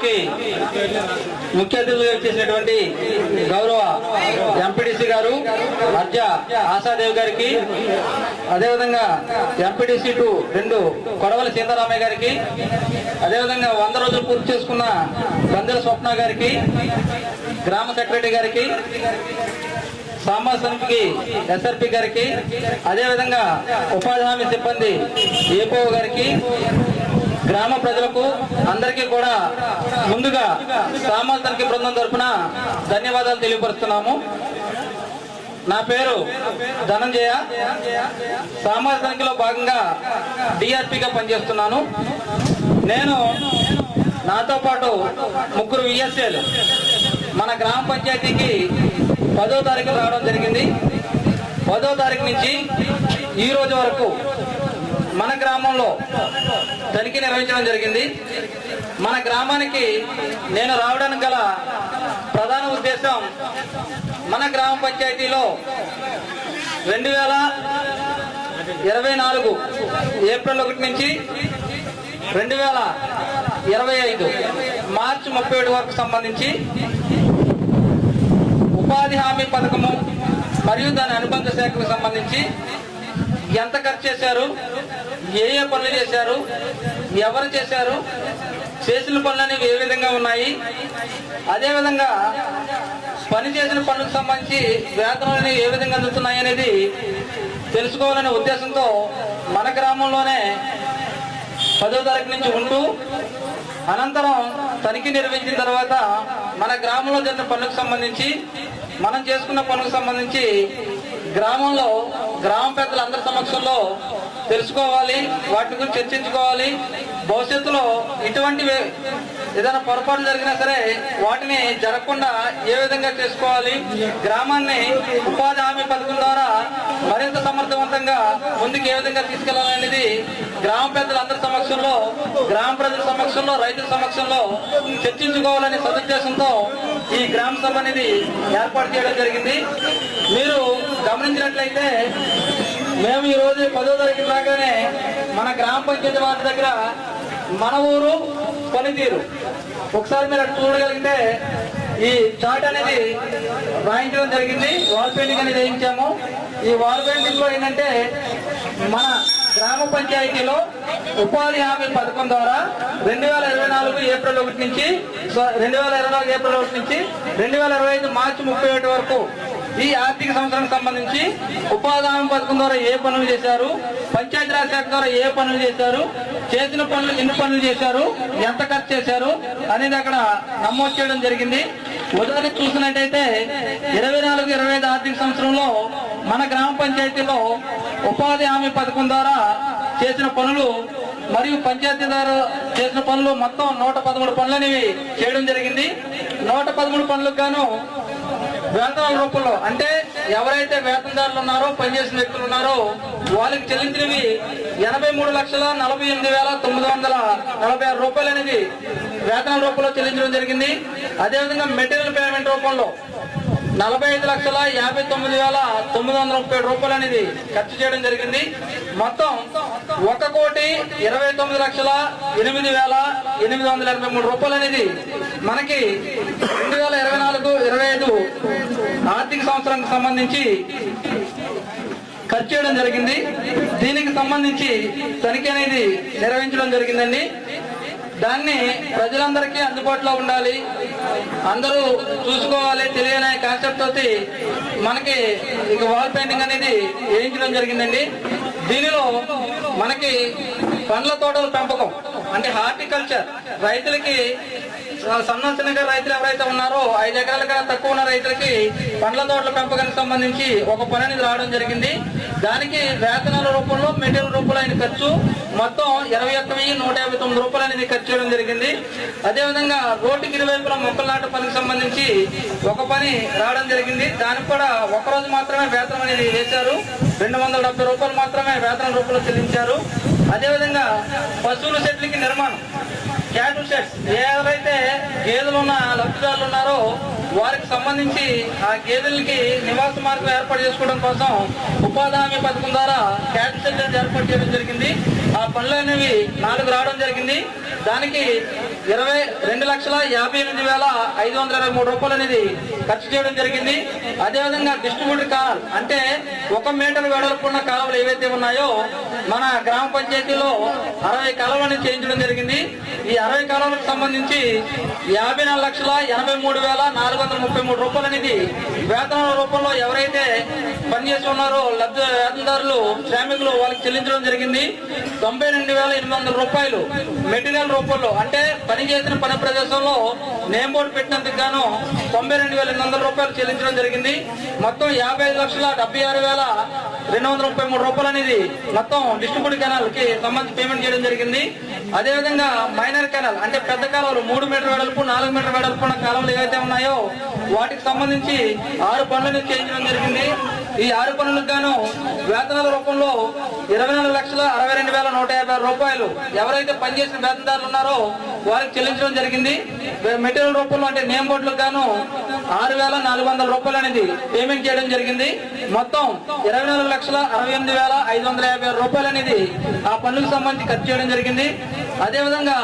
కార్యక్రమానికి ముఖ్య అతిథులుగా వచ్చేసినటువంటి గౌరవ ఎంపీడీసీ గారు అర్జా ఆశాదేవి గారికి, అదేవిధంగా ఎంపీడీసీ 2 కొడవలి సీతారామయ్య గారికి, అదేవిధంగా 100 రోజులు పూర్తి చేసుకున్న బందెల స్వప్న గారికి, గ్రామ సెక్రటరీ గారికి, సామాజిక సమితికి ఎస్ఆర్పి గారికి, అదేవిధంగా ఉపాధి హామీ సిబ్బంది ఏపో గారికి, గ్రామ ప్రజలకు అందరికీ కూడా ముందుగా సామాజిక సమితి బృందం తరఫున ధన్యవాదాలు తెలియపరుస్తున్నాము. నా పేరు ధనంజయ. సామాజిక సమితిలో భాగంగా డిఆర్పిగా పనిచేస్తున్నాను. నేను నాతో పాటు 3 విఎస్ఏలు మన గ్రామ పంచాయతీకి 10వ తారీఖు రావడం జరిగింది. 10వ తారీఖు నుంచి ఈ రోజు వరకు మన గ్రామంలో తనిఖీ నిర్వహించడం జరిగింది. మన గ్రామానికి నేను రావడానికి గల ప్రధాన ఉద్దేశం, మన గ్రామ పంచాయతీలో 2024 ఏప్రిల్ 1 నుంచి 2025 మార్చి 31 వరకు సంబంధించి ఉపాధి హామీ పథకము మరియు దాని అనుబంధ శాఖకు సంబంధించి ఎంత ఖర్చు చేశారు, ఏ పనులు చేశారు, ఎవరు చేశారు, చేసిన పనులు అనేవి ఏ విధంగా ఉన్నాయి, అదేవిధంగా పని చేసిన పనులకు సంబంధించి వేతనాలు అనేవి ఏ విధంగా అందుతున్నాయి అనేది తెలుసుకోవాలనే ఉద్దేశంతో మన గ్రామంలోనే 10వ తారీఖు నుంచి ఉంటూ, అనంతరం తనిఖీ నిర్వహించిన తర్వాత మన గ్రామంలో జరిగిన పనులకు సంబంధించి, మనం చేసుకున్న పనులకు సంబంధించి గ్రామంలో గ్రామ పెద్దలందరి సమక్షంలో తెలుసుకోవాలి, వాటి గురించి చర్చించుకోవాలి. భవిష్యత్తులో ఇటువంటి ఏదైనా పొరపాటు జరిగినా సరే వాటిని జరగకుండా ఏ విధంగా చేసుకోవాలి, గ్రామాన్ని ఉపాధి హామీ పథకం ద్వారా మరింత సమర్థవంతంగా ముందుకు ఏ విధంగా తీసుకెళ్లాలనేది గ్రామ పెద్దలందరి సమక్షంలో, గ్రామ ప్రజల సమక్షంలో, రైతుల సమక్షంలో చర్చించుకోవాలనే సదుద్దేశంతో ఈ గ్రామ సభ అనేది ఏర్పాటు చేయడం జరిగింది. మీరు గమనించినట్లయితే మేము ఈ రోజు 10వ తారీఖు రాగానే మన గ్రామ పంచాయతీ వారి దగ్గర మన ఊరు పనితీరు ఒకసారి మీరు అటు చూడగలిగితే ఈ చార్ట్ అనేది రాయించడం జరిగింది. వాల్ పెయింటింగ్ అనేది వేయించాము. ఈ వాల్ పెయింటింగ్ లో ఏంటంటే మన గ్రామ పంచాయతీలో ఉపాధి హామీ పథకం ద్వారా 2024 ఏప్రిల్ 1 నుంచి 2025 మార్చి 31 వరకు ఈ ఆర్థిక సంవత్సరానికి సంబంధించి ఉపాధి హామీ పథకం ద్వారా ఏ పనులు చేశారు, పంచాయతీరాజ్ శాఖ ద్వారా ఏ పనులు చేశారు, చేసిన పనులు ఎన్ని పనులు చేశారు, ఎంత ఖర్చు చేశారు అనేది అక్కడ నమోదు చేయడం జరిగింది. ఉదాహరణ చూసినట్టయితే 24-25 ఆర్థిక సంవత్సరంలో మన గ్రామ పంచాయతీలో ఉపాధి హామీ పథకం ద్వారా చేసిన పనులు మరియు పంచాయతీ ద్వారా చేసిన పనులు మొత్తం 113 పనులు అనేవి చేయడం జరిగింది. 113 పనులకు గాను వేతనాల రూపంలో, అంటే ఎవరైతే వేతనదారులు ఉన్నారో, పనిచేసిన వ్యక్తులు ఉన్నారో వాళ్ళకి చెల్లించినవి 83,48,946 రూపాయలు అనేది వేతనాల రూపంలో చెల్లించడం జరిగింది. అదేవిధంగా మెటీరియల్ పేమెంట్ రూపంలో 45,59,930 రూపాయలు అనేది ఖర్చు చేయడం జరిగింది. మొత్తం 1,29,08,883 రూపాయలు అనేది మనకి 2024-25 ఆర్థిక సంవత్సరానికి సంబంధించి ఖర్చు చేయడం జరిగింది. దీనికి సంబంధించి తనిఖీ అనేది నిర్వహించడం జరిగిందండి. దాన్ని ప్రజలందరికీ అందుబాటులో ఉండాలి, అందరూ చూసుకోవాలి, తెలియని కాన్సెప్ట్ తోటి మనకి ఇక వాల్ పెయింటింగ్ అనేది వేయించడం జరిగిందండి. దీనిలో మనకి పండ్ల తోటల పెంపకం, అంటే హార్టికల్చర్ రైతులకి, సన్నగా రైతులు ఎవరైతే ఉన్నారో 5 ఎకరాల కన్నా తక్కువ ఉన్న రైతులకి పండ్ల తోటల పెంపకానికి సంబంధించి ఒక పని అనేది రావడం జరిగింది. దానికి వేతనాల రూపంలో, మెటీరియల్ రూపంలో అయిన ఖర్చు మొత్తం 21,159 రూపాయలు అనేది ఖర్చు చేయడం జరిగింది. అదేవిధంగా రోడ్డుకి ఇరువైపులా మొక్కలు నాటు పనికి సంబంధించి ఒక పని రావడం జరిగింది. దానికి కూడా ఒకరోజు మాత్రమే వేతనం అనేది వేశారు. 270 రూపాయలు మాత్రమే వేతన రూపంలో చెల్లించారు. అదేవిధంగా పశువుల షెడ్లకి నిర్మాణం, క్యాటిల్ షెడ్స్, ఎవరైతే గేదెలు ఉన్న లబ్ధిదారులు ఉన్నారో వారికి సంబంధించి ఆ గేదెలకి నివాస మార్గం ఏర్పాటు చేసుకోవడం కోసం ఉపాధి హామీ పథకం ద్వారా క్యాటిల్ షెడ్ ఏర్పాటు చేయడం జరిగింది. ఆ పనులు అనేవి 4 రావడం జరిగింది. దానికి 2,58,523 రూపాయలు అనేది ఖర్చు చేయడం జరిగింది. అదేవిధంగా డిస్ట్రిబ్యూటర్ కాలాలు అంటే 1 మీటర్ వెడల్పున్న కాలువలు ఏవైతే ఉన్నాయో మన గ్రామ పంచాయతీలో 60 కాలువలు అనేది చేయించడం జరిగింది. ఈ 60 కాలువలకు సంబంధించి 54,83,433 రూపాయలు అనేది వేతనాల రూపంలో ఎవరైతే పనిచేసి ఉన్నారో వేతనదారులు శ్రామికులు వాళ్ళకి చెల్లించడం జరిగింది. 92,800 రూపాయలు మెటీరియల్ రూపంలో అంటే పని చేసిన పని ప్రదేశంలో నేమ్ బోర్డు పెట్టినందుకు గాను 92,800 రూపాయలు చెల్లించడం జరిగింది. మొత్తం 55,76,233 రూపాయలు అనేది మొత్తం డిస్ట్రిబ్యూటర్ కెనాల్ కి సంబంధించి పేమెంట్ చేయడం జరిగింది. అదేవిధంగా మైనర్ కెనాల్ అంటే పెద్ద కాలువలు 3 మీటర్ వెడల్పు 4 మీటర్ వెడల్పు ఉన్న కాలువలు ఏవైతే ఉన్నాయో వాటికి సంబంధించి 6 పనులను చేయించడం జరిగింది. ఈ 6 పనులకు గాను వేతనాల రూపంలో 24,62,150 రూపాయలు ఎవరైతే పనిచేసిన వేతనదారులు ఉన్నారో వారికి చెల్లించడం జరిగింది. మెటీరియల్ రూపంలో అంటే నేమ్ బోర్డులకు గాను 6,400 రూపాయలు అనేది పేమెంట్ చేయడం జరిగింది. మొత్తం 24,68,550 రూపాయలు అనేది ఆ పనులకు సంబంధించి ఖర్చు చేయడం జరిగింది. అదేవిధంగా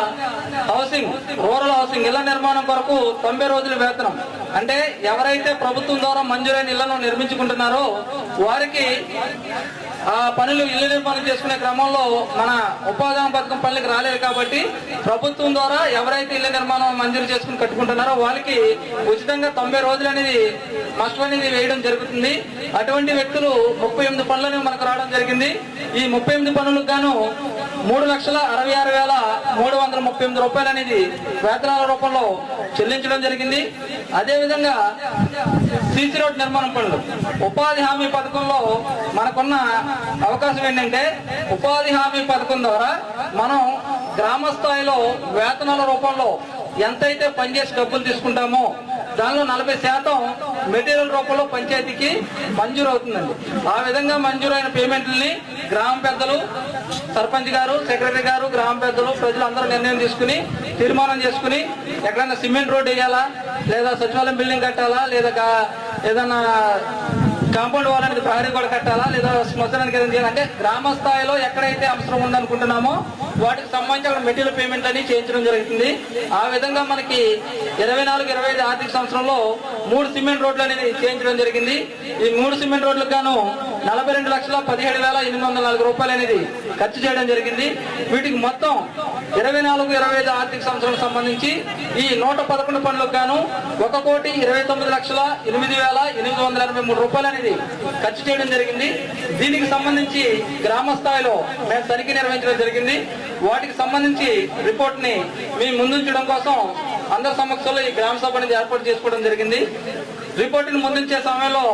హౌసింగ్ రూరల్ హౌసింగ్ ఇళ్ల నిర్మాణం కొరకు 90 రోజుల వేతనం అంటే ఎవరైతే ప్రభుత్వం ద్వారా మంజూరైన ఇళ్లను నిర్మించుకుంటున్నారో వారికి ఆ పనులు ఇళ్ల నిర్మాణం చేసుకునే క్రమంలో మన ఉపాధి హామీ పథకం పనులకు రాలేదు కాబట్టి ప్రభుత్వం ద్వారా ఎవరైతే ఇళ్ల నిర్మాణం మంజూరు చేసుకుని కట్టుకుంటున్నారో వాళ్ళకి ఉచితంగా 90 రోజులు అనేది మస్ట్ అనేది వేయడం జరుగుతుంది. అటువంటి వ్యక్తులు 38 పనులు మనకు రావడం జరిగింది. ఈ 38 పనులకు గాను 3,66,338 రూపాయలు అనేది వేతనాల రూపంలో చెల్లించడం జరిగింది. అదేవిధంగా సీసీ రోడ్ నిర్మాణం పనులు ఉపాధి హామీ పథకంలో మనకున్న అవకాశం ఏంటంటే ఉపాధి హామీ పథకం ద్వారా మనం గ్రామ స్థాయిలో వేతనాల రూపంలో ఎంతైతే పనిచేసి డబ్బులు తీసుకుంటామో దానిలో 40% మెటీరియల్ రూపంలో పంచాయతీకి మంజూరు అవుతుందండి. ఆ విధంగా మంజూరైన పేమెంట్లని గ్రామ పెద్దలు సర్పంచ్ గారు సెక్రటరీ గారు గ్రామ పెద్దలు ప్రజలందరూ నిర్ణయం తీసుకుని తీర్మానం చేసుకుని ఎక్కడైనా సిమెంట్ రోడ్ వేయాలా లేదా సచివాలయం బిల్డింగ్ కట్టాలా లేదా ఏదన్నా కాంపౌండ్ వాళ్ళకి ప్రహరీ కూడా కట్టాలా లేదా శ్మశానానికి ఏదైనా చేయాలంటే గ్రామ స్థాయిలో ఎక్కడైతే అవసరం ఉందనుకుంటున్నామో వాటికి సంబంధించి అక్కడ మెటీరియల్ పేమెంట్ అని చేయించడం జరుగుతుంది. ఆ విధంగా మనకి 24-25 ఆర్థిక సంవత్సరంలో 3 సిమెంట్ రోడ్లు అనేది చేయించడం జరిగింది. ఈ 3 సిమెంట్ రోడ్లకు గాను 42,17,804 రూపాయలు అనేది ఖర్చు చేయడం జరిగింది. వీటికి మొత్తం 24-25 ఆర్థిక సంవత్సరం సంబంధించి ఈ 111 పనులకు గాను 1,29,08,883 రూపాయలు అనేది ఖర్చు చేయడం జరిగింది. దీనికి సంబంధించి గ్రామ స్థాయిలో మేము తనిఖీ నిర్వహించడం జరిగింది. వాటికి సంబంధించి రిపోర్ట్ ని మీ ముందుంచడం కోసం అందరి సమక్షంలో ఈ గ్రామ సభ అనేది ఏర్పాటు చేసుకోవడం జరిగింది. రిపోర్ట్ ని ముందుంచే సమయంలో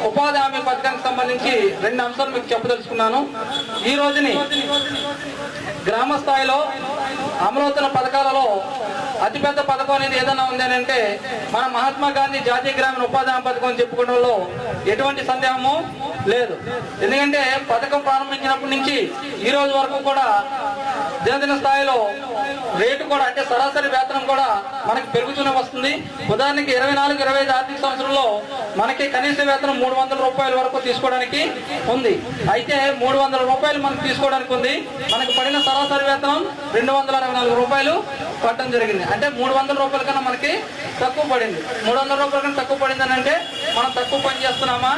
ఉపాధి హామీ పథకానికి సంబంధించి 2 అంశాలు మీకు చెప్పదలుచుకున్నాను. ఈ రోజుని గ్రామ స్థాయిలో అమలవుతున్న పథకాలలో అతిపెద్ద పథకం అనేది ఏదైనా ఉంది అని అంటే మన మహాత్మా గాంధీ జాతీయ గ్రామీణ ఉపాధి హామీ పథకం చెప్పుకోవడంలో ఎటువంటి సందేహము లేదు. ఎందుకంటే పథకం ప్రారంభించినప్పటి నుంచి ఈ రోజు వరకు కూడా దినదిన స్థాయిలో రేటు కూడా అంటే సరాసరి వేతనం కూడా మనకి పెరుగుతూనే వస్తుంది. ఉదాహరణకి 24-25 ఆర్థిక సంవత్సరంలో మనకి కనీస వేతనం 300 రూపాయల వరకు తీసుకోవడానికి ఉంది. అయితే 300 రూపాయలు మనకు తీసుకోవడానికి ఉంది. మనకు పడిన సరాసరి వేతనం 264 రూపాయలు పడటం జరిగింది. అంటే 300 రూపాయల కన్నా మనకి తక్కువ పడింది. 300 రూపాయల కన్నా తక్కువ పడింది అని అంటే మనం తక్కువ పని చేస్తున్నామా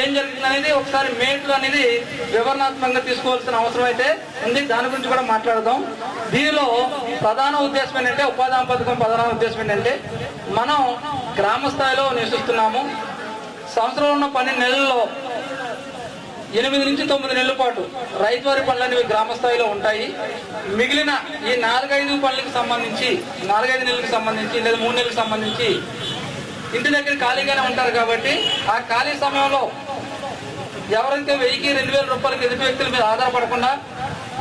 ఏం జరుగుతుంది అనేది ఒకసారి మేట్లు అనేది వివరణాత్మకంగా తీసుకోవాల్సిన అవసరం అయితే ఉంది. దాని గురించి కూడా మాట్లాడదాం. దీనిలో ప్రధాన ఉద్దేశం ఏంటంటే ఉపాధి హామీ పథకం ప్రధాన ఉద్దేశం ఏంటంటే మనం గ్రామ స్థాయిలో నివసిస్తున్నాము. సంవత్సరంలో ఉన్న 12 నెలల్లో 8 నుంచి 9 నెలల పాటు రైతువారి పనులు అనేవి గ్రామ స్థాయిలో ఉంటాయి. మిగిలిన ఈ 4-5 పనులకు సంబంధించి 4-5 నెలలకు సంబంధించి లేదా 3 నెలలకు సంబంధించి ఇంటి దగ్గర ఖాళీగానే ఉంటారు కాబట్టి ఆ ఖాళీ సమయంలో ఎవరైతే 1,000-2,000 రూపాయలకి ఎదుటి వ్యక్తుల మీద ఆధారపడకుండా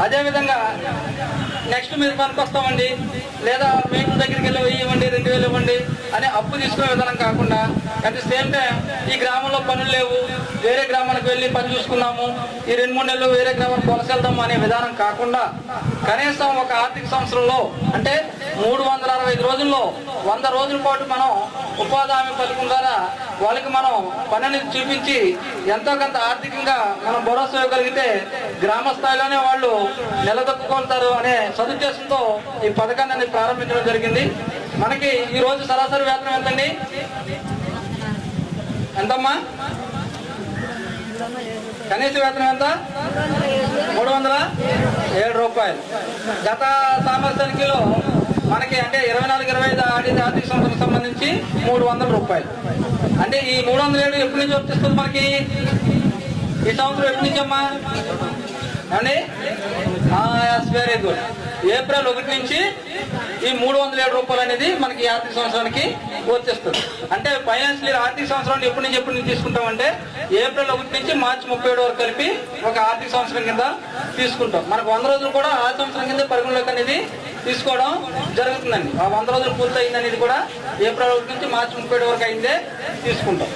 అదేవిధంగా నెక్స్ట్ మీరు పనికి వస్తామండి లేదా మేము దగ్గరికి వెళ్ళి 1,000 ఇవ్వండి 2,000 10,000 ఇవ్వండి అని అప్పు తీసుకునే విధానం కాకుండా అట్ ది సేమ్ టైం ఈ గ్రామంలో పనులు లేవు, వేరే గ్రామానికి వెళ్ళి పని చూసుకున్నాము, ఈ 2-3 నెలలు వేరే గ్రామానికి వలస వెళ్దాము అనే విధానం కాకుండా కనీసం ఒక ఆర్థిక సంవత్సరంలో అంటే 365 రోజుల్లో 100 రోజుల పాటు మనం ఉపాధి హామీ పథకం ద్వారా వాళ్ళకి మనం పనిని చూపించి ఎంతో కొంత ఆర్థికంగా మనం భరోసా ఇవ్వగలిగితే గ్రామ స్థాయిలోనే వాళ్ళు నిలదొక్కుకుంటారు అనే సదుద్దేశంతో ఈ పథకాన్ని అనేది ప్రారంభించడం జరిగింది. మనకి ఈ రోజు సరాసరి వేతనం ఎంతండి? ఎంతమ్మా? కనీస వేతనం ఎంత? 307 రూపాయలు. గత సంవత్సరానికిలో మనకి అంటే 24-25 ఆర్థిక సంవత్సరం సంబంధించి 300 రూపాయలు. అంటే ఈ 307 ఎప్పటి నుంచి వర్తిస్తుంది మనకి? ఈ సంవత్సరం ఎప్పటి నుంచి అమ్మా అండి? Very good. ఏప్రిల్ 1 నుంచి ఈ 307 రూపాయలు అనేది మనకి ఆర్థిక సంవత్సరానికి వర్తిస్తుంది. అంటే ఫైనాన్షియల్ ఇయర్ ఆర్థిక సంవత్సరాన్ని ఎప్పటి నుంచి తీసుకుంటామంటే ఏప్రిల్ 1 నుంచి మార్చి 31 వరకు కలిపి ఒక ఆర్థిక సంవత్సరం కింద తీసుకుంటాం. మనకు 100 రోజులు కూడా ఆ సంవత్సరం కింద పరిగణలోకి అనేది తీసుకోవడం జరుగుతుందండి. ఆ 100 రోజులు పూర్తి అయింది అనేది కూడా ఏప్రిల్ 1 నుంచి మార్చి 31 వరకు అయిందే తీసుకుంటాం.